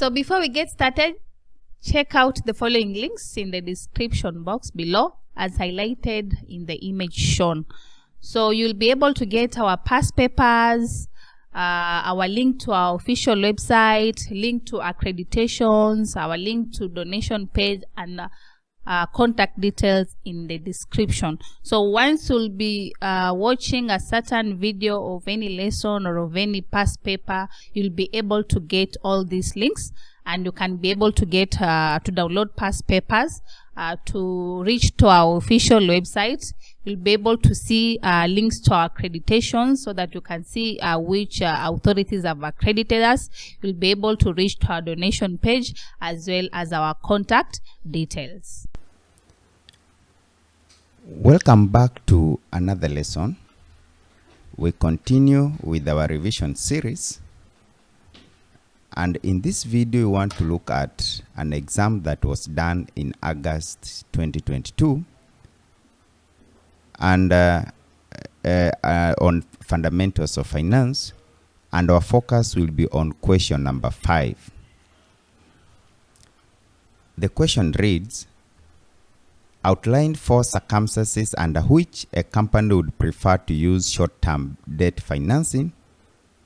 So before we get started, check out the following links in the description box below as highlighted in the image shown. So you'll be able to get our past papers, our link to our official website, link to accreditations, our link to donation page, and contact details in the description. So once you'll be watching a certain video of any lesson or of any past paper, you'll be able to get all these links, and you can be able to get to download past papers, to reach to our official website. You'll be able to see links to our accreditations so that you can see which authorities have accredited us. You'll be able to reach to our donation page as well as our contact details. Welcome back to another lesson. We continue with our revision series. And in this video, we want to look at an exam that was done in August 2022 and on fundamentals of finance, and our focus will be on question number 5. The question reads, outline 4 circumstances under which a company would prefer to use short-term debt financing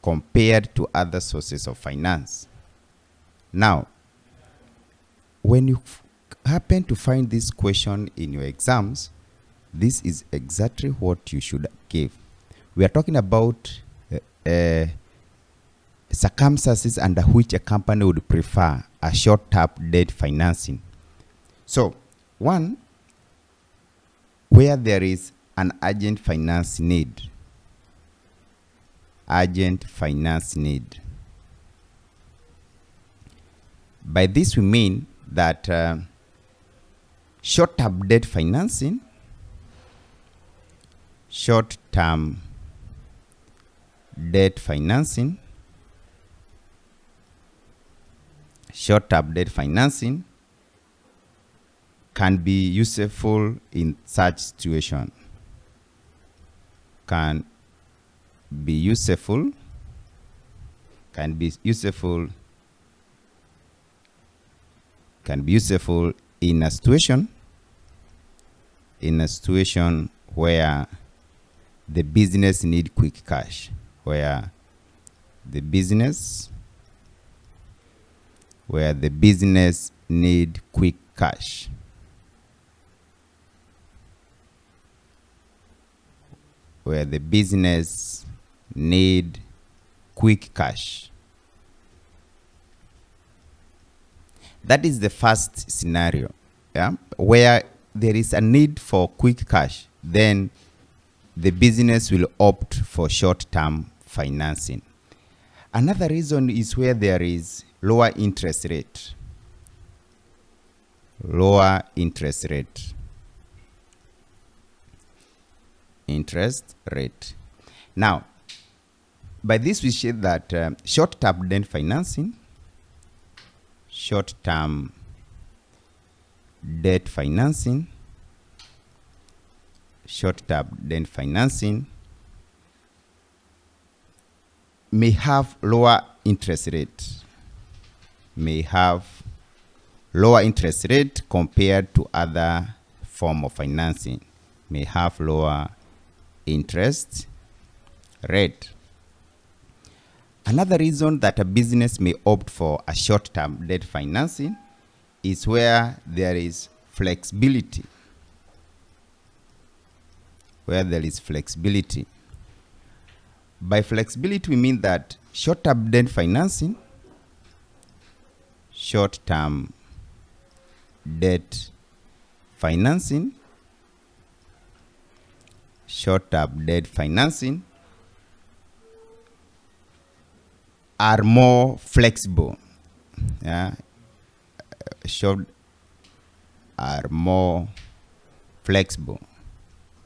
compared to other sources of finance. Now, when you happen to find this question in your exams, this is exactly what you should give. We are talking about circumstances under which a company would prefer a short-term debt financing. So, 1, where there is an urgent finance need. Urgent finance need. By this we mean that short-term debt financing, short-term debt financing, short-term debt financing can be useful in such situation. Can be useful in a situation where the business need quick cash, where the business need quick cash. Where the business need quick cash. That is the first scenario, yeah? Where there is a need for quick cash, then the business will opt for short-term financing. Another reason is where there is lower interest rate. Lower interest rate. Interest rate. Now, by this we say that short-term debt financing, short-term debt financing may have lower interest rate. Compared to other form of financing. May have lower interest rate. Another reason that a business may opt for a short-term debt financing is where there is flexibility. By flexibility, we mean that short-term debt financing, are more flexible. Yeah, are more flexible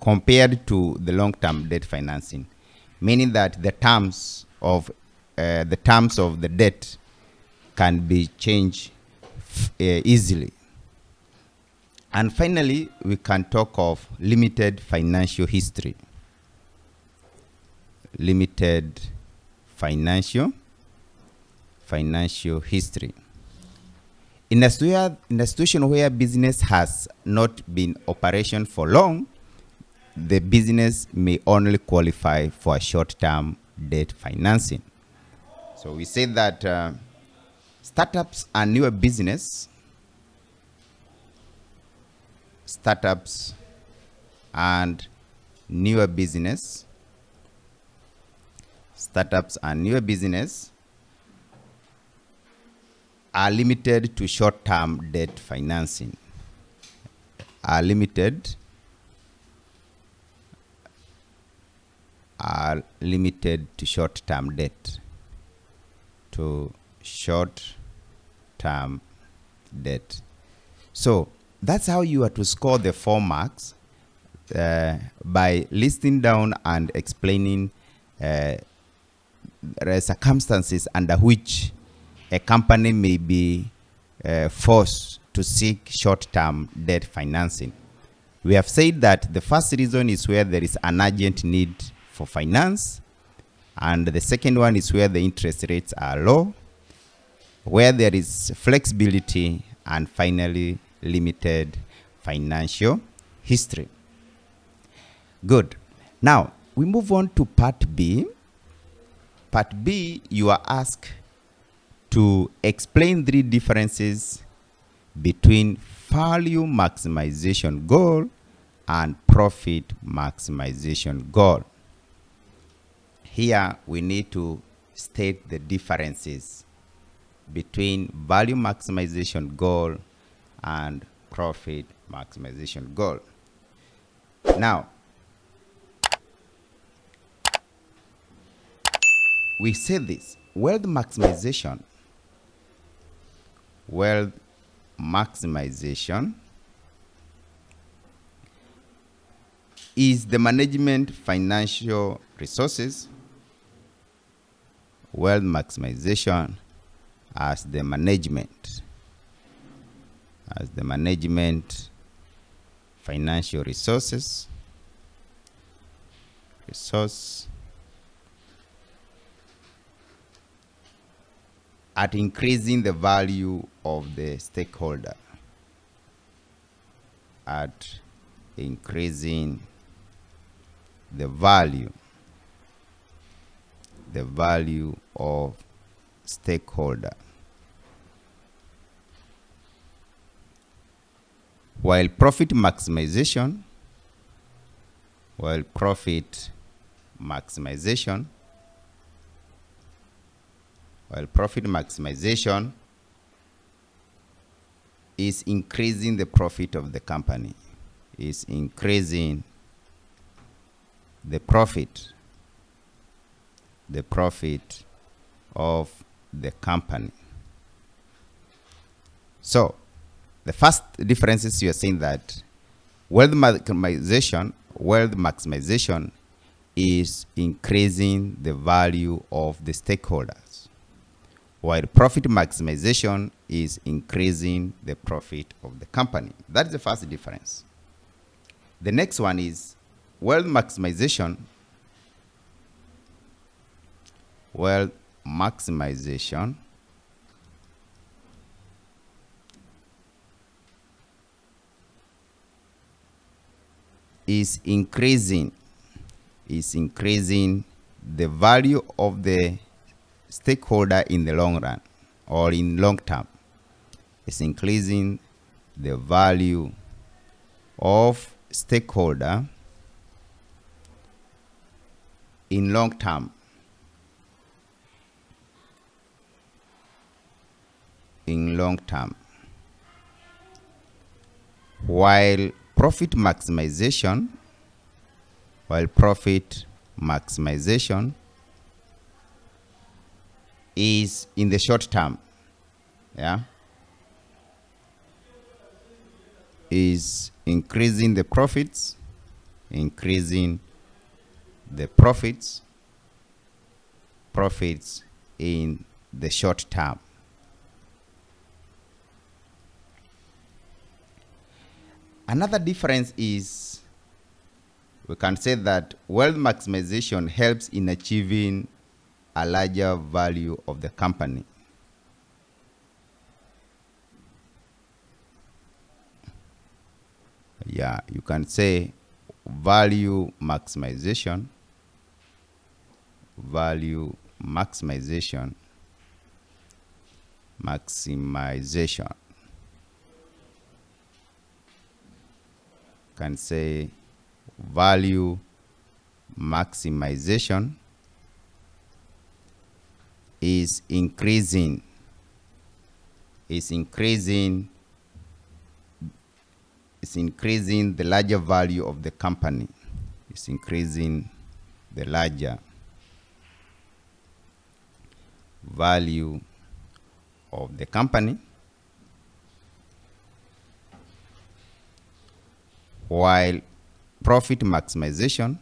compared to the long-term debt financing, meaning that the terms of the debt can be changed easily. And finally, we can talk of limited financial history. Limited financial history. In a situation where business has not been operation for long, the business may only qualify for short-term debt financing. So we say that startups and newer business, startups and newer business, startups and newer business are limited to short-term debt financing. Are limited to short-term debt. To short-term debt. So that's how you are to score the 4 marks by listing down and explaining circumstances under which a company may be forced to seek short-term debt financing. We have said that the first reason is where there is an urgent need for finance, and the second one is where the interest rates are low, where there is flexibility, and finally limited financial history. Good. Now we move on to part B. Part B, you are asked to explain 3 differences between value maximization goal and profit maximization goal. Here we need to state the differences between value maximization goal and profit maximization goal. Now, we say this: wealth maximization is the management financial resources. Wealth maximization as the management financial resources at increasing the value of the stakeholder, at increasing the value of stakeholder. While profit maximization is increasing the profit of the company, is increasing the profit of the company. So the first difference is you are saying that wealth maximization is increasing the value of the stakeholders, while profit maximization is increasing the profit of the company. That is the first difference. The next one is wealth maximization is increasing the value of the stakeholder in the long run or in long term. It's increasing the value of stakeholder in long term. While profit maximization is in the short term, is increasing the profits in the short term. Another difference is we can say that wealth maximization helps in achieving a larger value of the company. Yeah, you can say value maximization, maximization. Can say value maximization is increasing the larger value of the company. It's increasing the larger value of the company, while profit maximization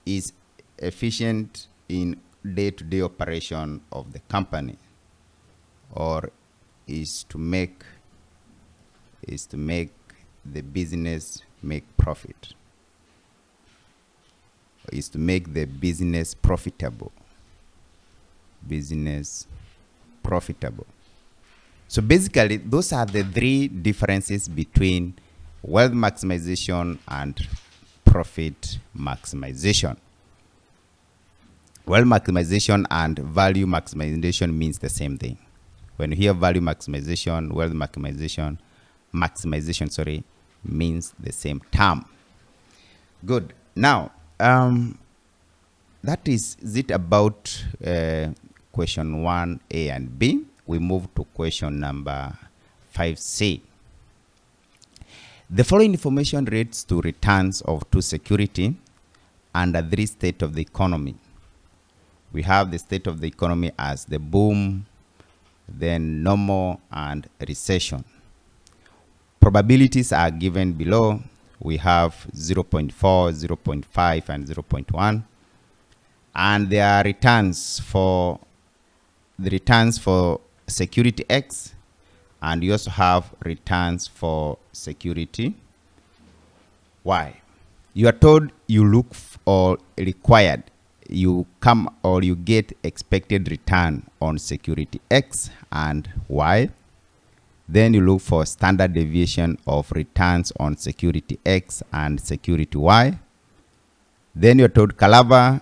is efficient in day-to-day operation of the company, or is to make the business make profit, is to make the business profitable. So basically, those are the three differences between wealth maximization and profit maximization. Wealth maximization and value maximization means the same thing. When you hear value maximization, wealth maximization means the same term. Good. Now, that is it about question 1A and B. We move to question number 5C. The following information relates to returns of two security under three state of the economy. We have the state of the economy as the boom, then normal, and recession. Probabilities are given below. We have 0.4, 0.5, and 0.1. And there are returns for security X, and you also have returns for security Y. You are told you look or required, you come or you get expected return on security X and Y. Then you look for standard deviation of returns on security X and security Y. Then you're told Kalava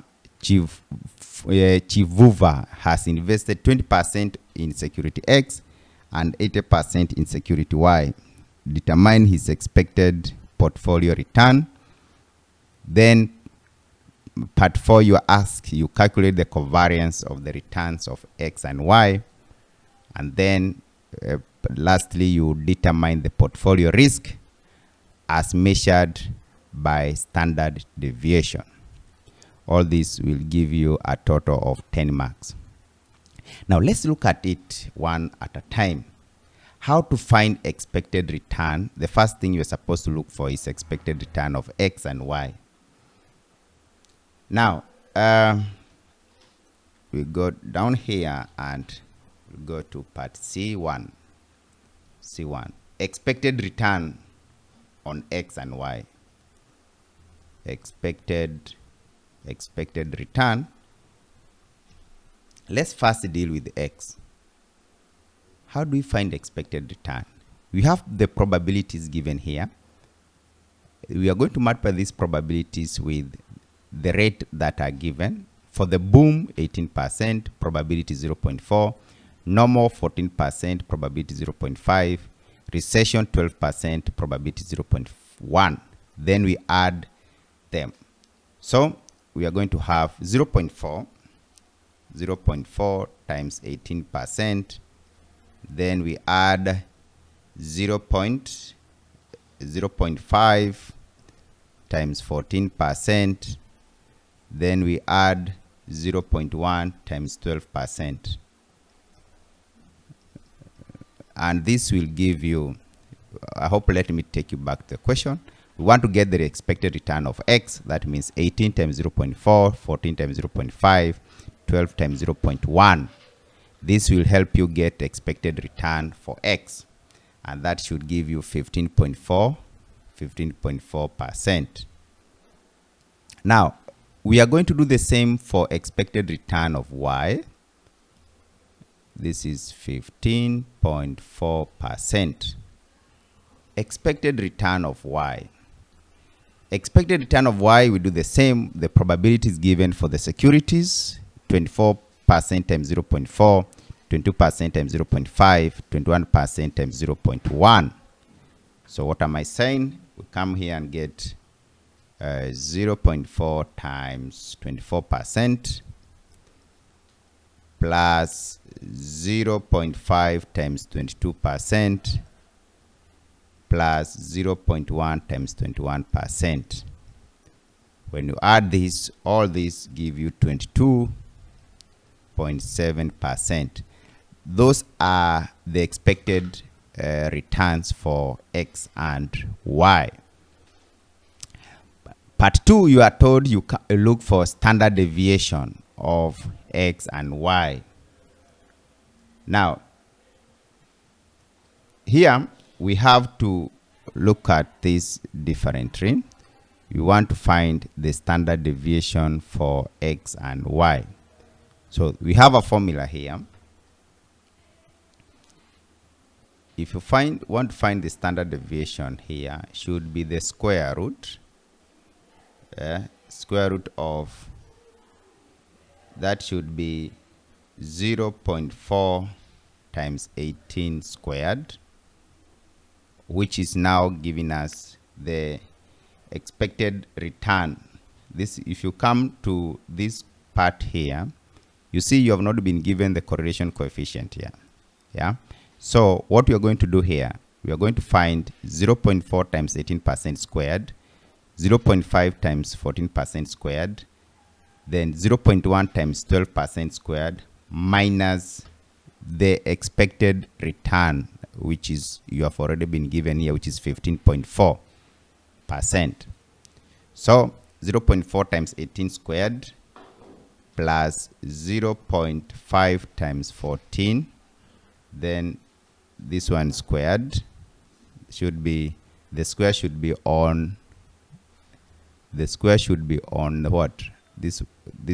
Chivuva has invested 20% in security X and 80% in security Y. Determine his expected portfolio return. Then part 4, you calculate the covariance of the returns of X and Y. And then lastly, you determine the portfolio risk as measured by standard deviation. All this will give you a total of 10 marks. Now let's look at it one at a time. How to find expected return? The first thing you're supposed to look for is expected return of X and Y. Now, we go down here and we go to part C1. Expected return on X and Y. Expected return. Let's first deal with X. How do we find expected return? We have the probabilities given here. We are going to multiply these probabilities with the rate that are given. For the boom, 18%, probability 0.4. Normal, 14%, probability 0.5. Recession, 12%, probability 0.1. Then we add them. So we are going to have 0.4 times 18%. Then we add 0.5 times 14%. Then we add 0.1 times 12%. And this will give you, I hope, let me take you back to the question. We want to get the expected return of X. That means 18 times 0.4, 14 times 0.5, 12 times 0.1. This will help you get expected return for X. And that should give you 15.4%. Now, we are going to do the same for expected return of Y. This is 15.4%. Expected return of y. Expected return of y, we do the same. The probability is given for the securities, 24% times 0.4, 22% times 0.5, 21% times 0.1. So what am I saying? We come here and get 0.4 times 24% plus 0.5 times 22% plus 0.1 times 21%. When you add this, all these give you 22.7%. Those are the expected returns for X and Y. Part 2, you are told you look for standard deviation of X and Y. Now, here we have to look at this differently. We want to find the standard deviation for X and Y. So we have a formula here. If you want to find the standard deviation here, should be the square root. Square root of that should be 0.4 times 18 squared, which is now giving us the expected return. This, if you come to this part here, you see you have not been given the correlation coefficient here. Yeah. So what we are going to do here, we are going to find 0.4 times 18% squared, 0.5 times 14% squared, then 0.1 times 12% squared minus the expected return, which is you have already been given here, which is 15.4%. So 0.4 times 18 squared plus 0.5 times 14, then this one squared should be, the square should be on what? This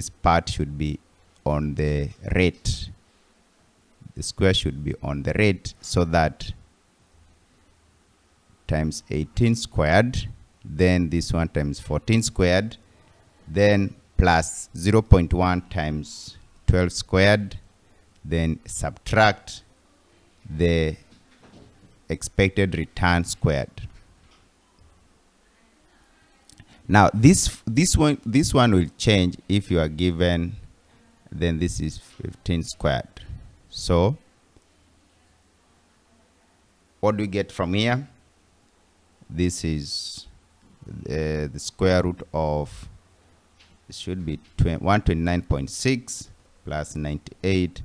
part should be on the rate. The square should be on the rate, so that times 18 squared, then this one times 14 squared, then plus 0.1 times 12 squared, then subtract the expected return squared. Now this one will change if you are given, then this is 15 squared. So what do we get from here? This is the square root of, it should be 129.6 plus 98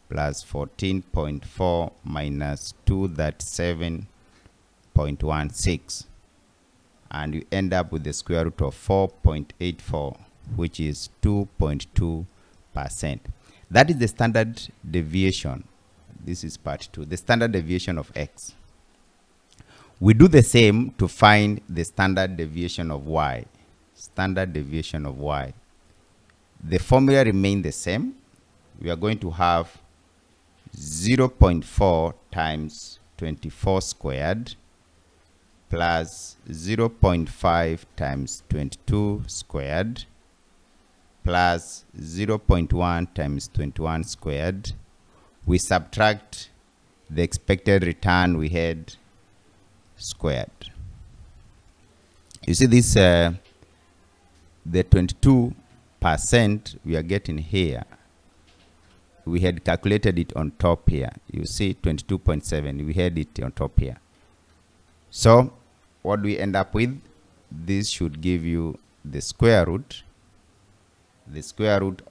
plus 14.4 minus 237.16, and you end up with the square root of 4.84, which is 2.2%. That is the standard deviation. This is part 2, the standard deviation of X. We do the same to find the standard deviation of Y. Standard deviation of Y. The formula remains the same. We are going to have 0.4 times 24 squared plus 0.5 times 22 squared plus 0.1 times 21 squared. We subtract the expected return we had squared. You see this, the 22% we are getting here, we had calculated it on top here. You see 22.7, we had it on top here. So what do we end up with? This should give you the square root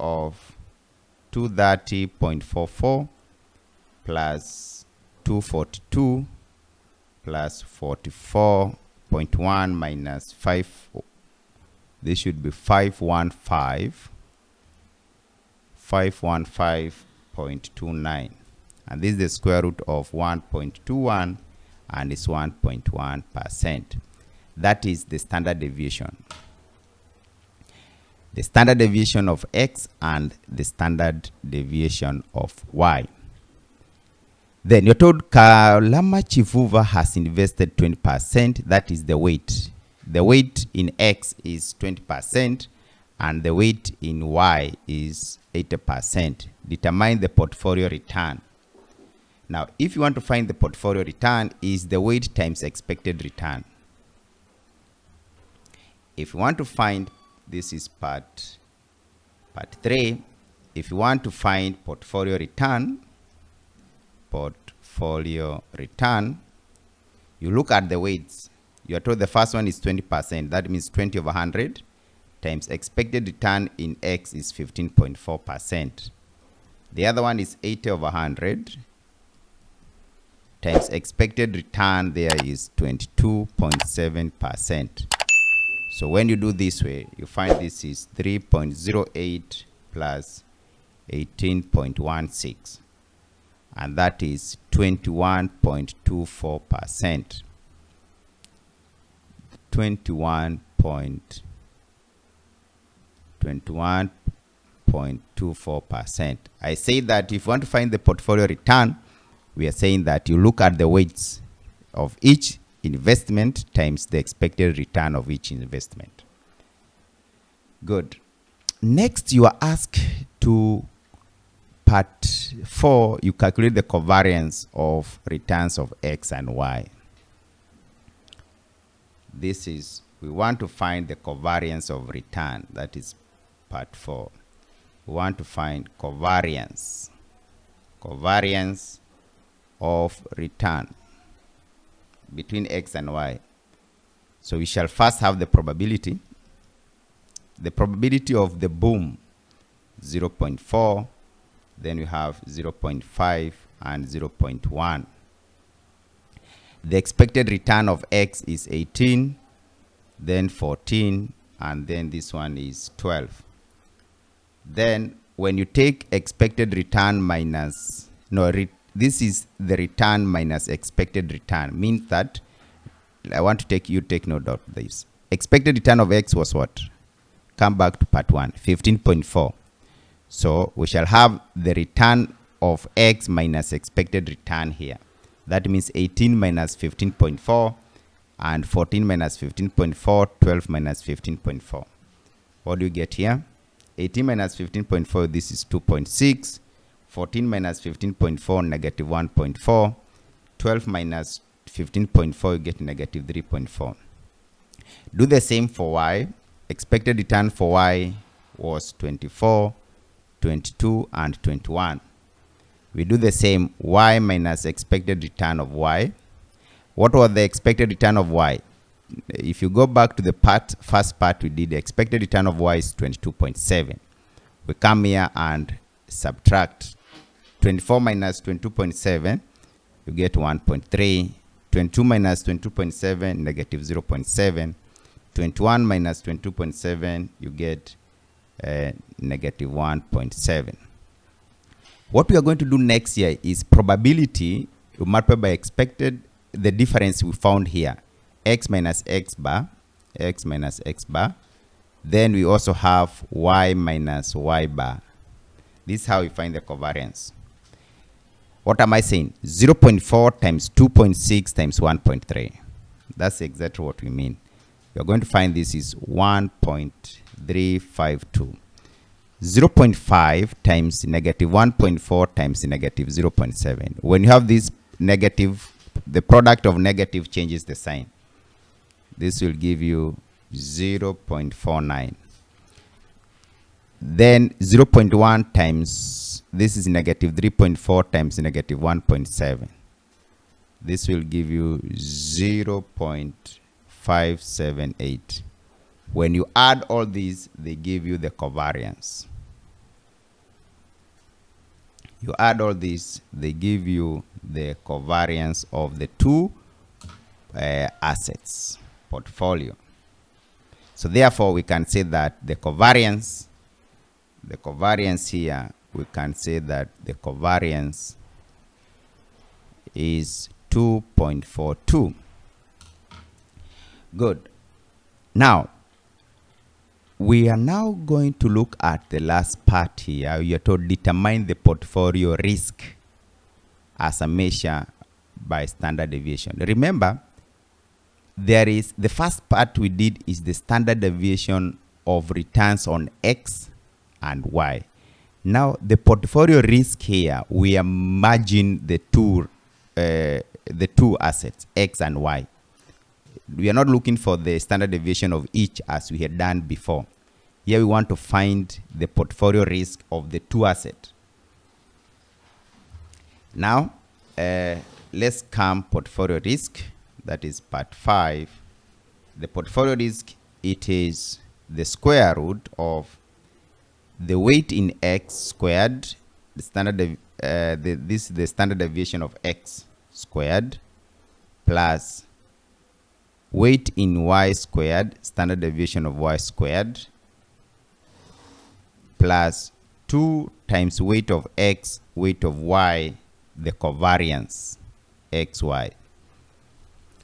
of 230.44 plus 242 plus 44.1 minus 5. This should be 515.29, and this is the square root of 1.21, and it's 1.1%. That is the standard deviation. The standard deviation of X and the standard deviation of Y. Then you're told Kalama Chivuva has invested 20%. That is the weight. The weight in X is 20% and the weight in Y is 80%. Determine the portfolio return. Now, if you want to find the portfolio return, is the weight times expected return. If you want to find, this is part 3. If you want to find portfolio return, you look at the weights. You are told the first one is 20%. That means 20 over 100 times expected return in X is 15.4%. The other one is 80 over 100 times expected return there is 22.7%. So when you do this way, you find this is 3.08 plus 18.16. And that is 21.24%. 21.24%. I say that if you want to find the portfolio return, we are saying that you look at the weights of each investment times the expected return of each investment. Good. Next, you are asked to part 4, you calculate the covariance of returns of X and Y. This is, we want to find the covariance of return. That is part 4. We want to find covariance of return between X and Y. So we shall first have the probability. The probability of the boom, 0.4. Then we have 0.5 and 0.1. The expected return of X is 18, then 14, and then this one is 12. Then when you take expected return minus, this is the return minus expected return, means that, I want to take note of this. Expected return of X was what? Come back to part 1, 15.4. So we shall have the return of X minus expected return here. That means 18 minus 15.4 and 14 minus 15.4, 12 minus 15.4. What do you get here? 18 minus 15.4, this is 2.6. 14 minus 15.4, negative 1.4. 12 minus 15.4, you get negative 3.4. Do the same for Y. Expected return for Y was 24, 22, and 21. We do the same. Y minus expected return of Y. What was the expected return of Y? If you go back to the first part we did, the expected return of Y is 22.7. We come here and subtract 24 minus 22.7, you get 1.3. 22 minus 22.7, negative 0.7. 21 minus 22.7, you get negative 1.7. What we are going to do next year is probability multiplied by expected, the difference we found here, X minus X bar. Then we also have Y minus Y bar. This is how we find the covariance. What am I saying? 0.4 times 2.6 times 1.3. That's exactly what we mean. We are going to find this is 1.352. 0.5 times negative 1.4 times negative 0.7. When you have this negative, the product of negative changes the sign. This will give you 0.49. Then 0.1 times, this is negative 3.4 times negative 1.7. This will give you 0.578. When you add all these, they give you the covariance. You add all these, they give you the covariance of the two assets portfolio. So therefore, we can say that the covariance here, we can say that the covariance is 2.42. Good. Now, we are now going to look at the last part here. You are to determine the portfolio risk. as a measure by standard deviation. Remember, there is the first part we did is the standard deviation of returns on X and Y. Now the portfolio risk here, we are merging the two assets, X and Y. We are not looking for the standard deviation of each as we had done before. Here we want to find the portfolio risk of the two assets. Now let's come portfolio risk. That is part 5. The portfolio risk, it is the square root of the weight in X squared, the standard this is the standard deviation of X squared, plus weight in Y squared, standard deviation of Y squared, plus 2 times weight of X, weight of Y, the covariance XY.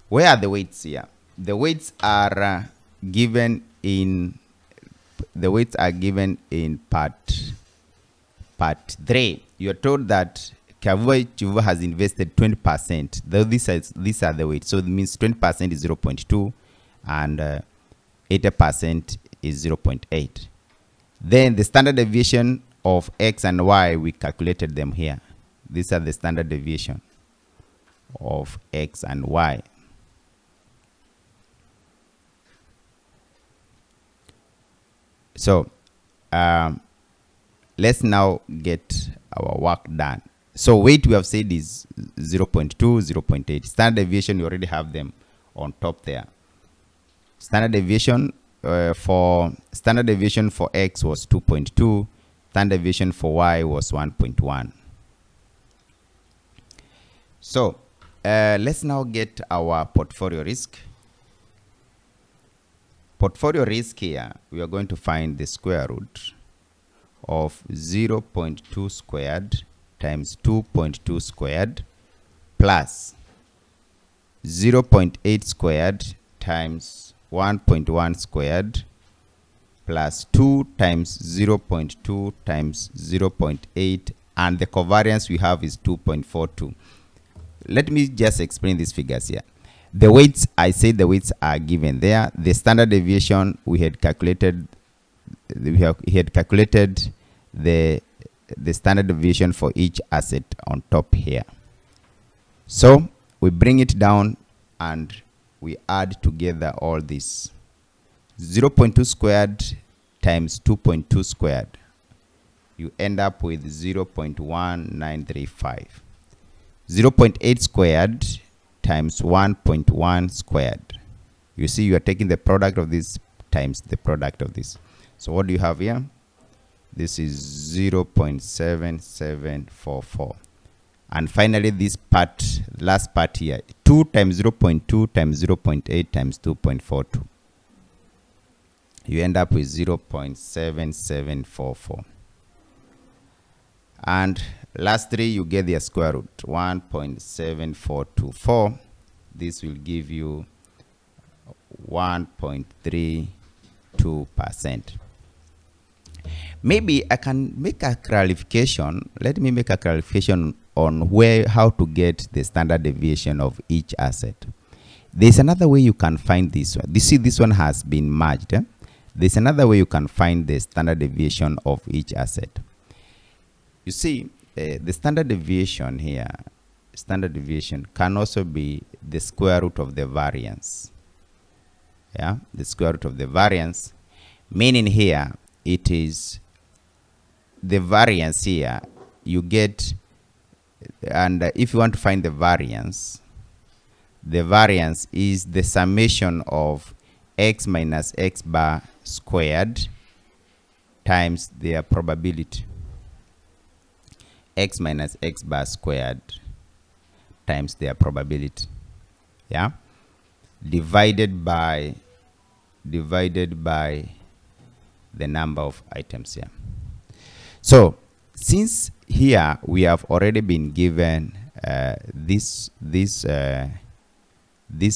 Where are the weights here? The weights are given in part 3. You are told that Chivuva has invested 20%. Though these are the weights. So it means 20% is 0.2 and 80% is 0.8. Then the standard deviation of X and Y, we calculated them here. These are the standard deviation of X and Y. So let's now get our work done. So weight we have said is 0.2, 0.8. Standard deviation, you already have them on top there. Standard deviation for X was 2.2. Standard deviation for Y was 1.1. So let's now get our portfolio risk. Portfolio risk here, we are going to find the square root of 0.2 squared times 2.2 squared plus 0.8 squared times 1.1 squared plus 2 times 0.2 times 0.8, and the covariance we have is 2.42. Let me just explain these figures here. The weights, I said the weights are given there. The standard deviation we had calculated, the standard deviation for each asset on top here. So we bring it down and we add together all this. 0.2 squared times 2.2 squared, you end up with 0.1935. 0.8 squared times 1.1 squared. You see, you are taking the product of this times the product of this. So what do you have here? This is 0.7744. And finally, this part, last part here, 2 times 0.2 times 0.8 times 2.42. You end up with 0.7744. And lastly, you get their square root, 1.7424. This will give you 1.32%. Maybe I can make a clarification. Let me make a clarification on how to get the standard deviation of each asset. There's another way you can find this one. You see, this one has been merged. There's another way you can find the standard deviation of each asset. You see, the standard deviation here, standard deviation can also be the square root of the variance. Yeah, the square root of the variance, meaning here it is the variance here you get, and if you want to find the variance is the summation of x minus x bar squared times their probability. X minus x bar squared times their probability, yeah, divided by the number of items here. So since here we have already been given these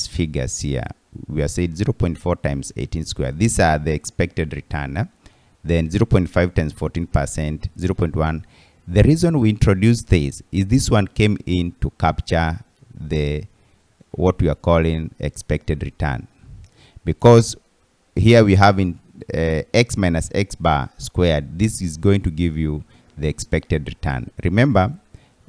figures here, we are saying 0.4 times 18 squared. These are the expected return. Then 0.5 times 14%, 0.1. The reason we introduced this one came in to capture what we are calling expected return, because here we have in x minus x bar squared. This is going to give you the expected return. Remember,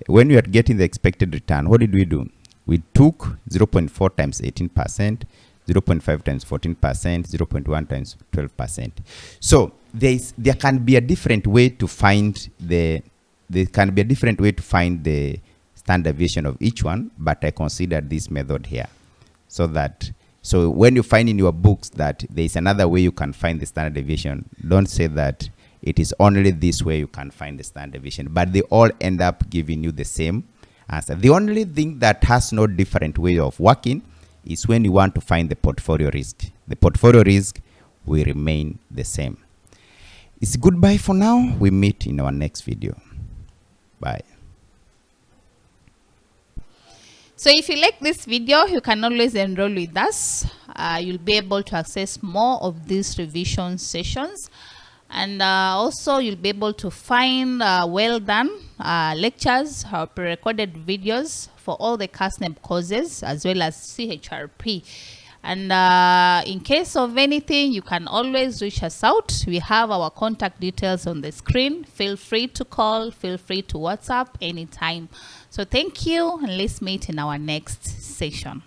when we are getting the expected return, what did we do? We took 0.4 times 18%, 0.5 times 14%, 0.1 times 12%. So there can be a different way to find the standard deviation of each one, but I consider this method here, so when you find in your books that there is another way you can find the standard deviation, don't say that it is only this way you can find the standard deviation, but they all end up giving you the same answer. The only thing that has no different way of working is when you want to find the portfolio risk. The portfolio risk will remain the same. It's goodbye for now. We meet in our next video. Bye. So if you like this video, you can always enroll with us. You'll be able to access more of these revision sessions, and also you'll be able to find well done lectures or pre-recorded videos for all the KASNEB courses as well as CHRP. And in case of anything, you can always reach us out. We have our contact details on the screen. Feel free to call, feel free to WhatsApp anytime. So thank you, and let's meet in our next session.